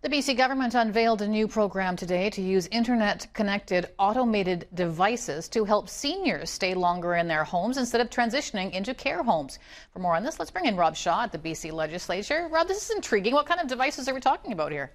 The BC government unveiled a new program today to use internet-connected automated devices to help seniors stay longer in their homes instead of transitioning into care homes. For more on this, let's bring in Rob Shaw at the BC Legislature. Rob, this is intriguing. What kind of devices are we talking about here?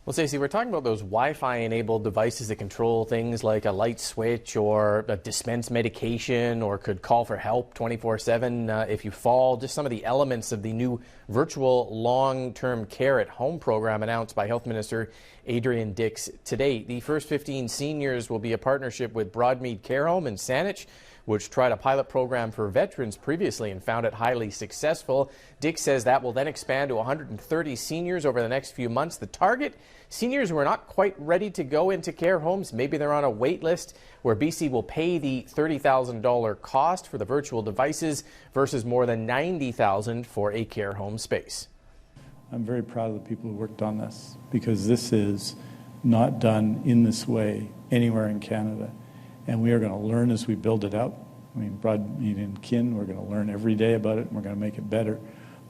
Well, Stacey, we're talking about those Wi-Fi enabled devices that control things like a light switch or dispense medication or could call for help 24/7 if you fall. Just some of the elements of the new virtual long-term care at home program announced by Health Minister Adrian Dix today. The first 15 seniors will be a partnership with Broadmead Care Home in Saanich, which tried a pilot program for veterans previously and found it highly successful. Dix says that will then expand to 130 seniors over the next few months. The target, seniors who are not quite ready to go into care homes. Maybe they're on a wait list where BC will pay the $30,000 cost for the virtual devices versus more than $90,000 for a care home space. I'm very proud of the people who worked on this because this is not done in this way anywhere in Canada. And we are going to learn as we build it out. I mean, Broadmead and Kin, we're going to learn every day about it, and we're going to make it better.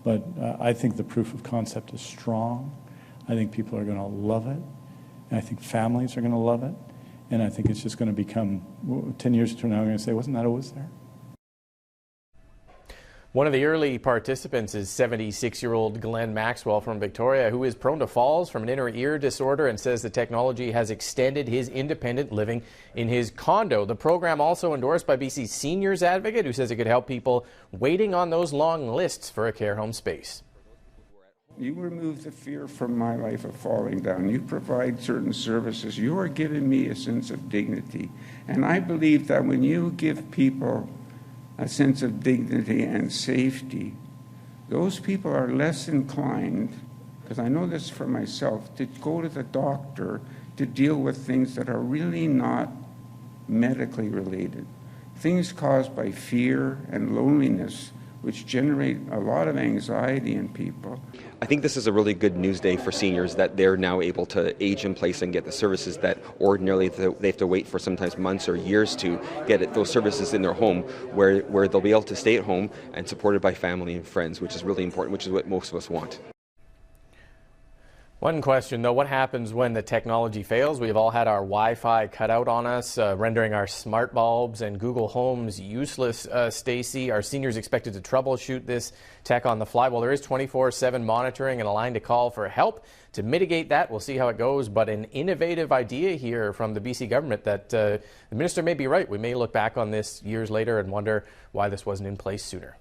But I think the proof of concept is strong. I think people are going to love it. And I think families are going to love it. And I think it's just going to become, 10 years from now, we're going to say, wasn't that always there? One of the early participants is 76-year-old Glenn Maxwell from Victoria, who is prone to falls from an inner ear disorder and says the technology has extended his independent living in his condo. The program also endorsed by BC's seniors advocate, who says it could help people waiting on those long lists for a care home space. You remove the fear from my life of falling down. You provide certain services. You are giving me a sense of dignity. And I believe that when you give people a sense of dignity and safety, those people are less inclined, because I know this for myself, to go to the doctor to deal with things that are really not medically related. Things caused by fear and loneliness, which generate a lot of anxiety in people. I think this is a really good news day for seniors that they're now able to age in place and get the services that ordinarily they have to wait for sometimes months or years to get those services in their home, where they'll be able to stay at home and supported by family and friends, which is really important, which is what most of us want. One question, though, what happens when the technology fails? We've all had our Wi-Fi cut out on us, rendering our smart bulbs and Google Homes useless, Stacey. Are seniors expected to troubleshoot this tech on the fly? Well, there is 24/7 monitoring and a line to call for help to mitigate that. We'll see how it goes, but an innovative idea here from the BC government that the minister may be right. We may look back on this years later and wonder why this wasn't in place sooner.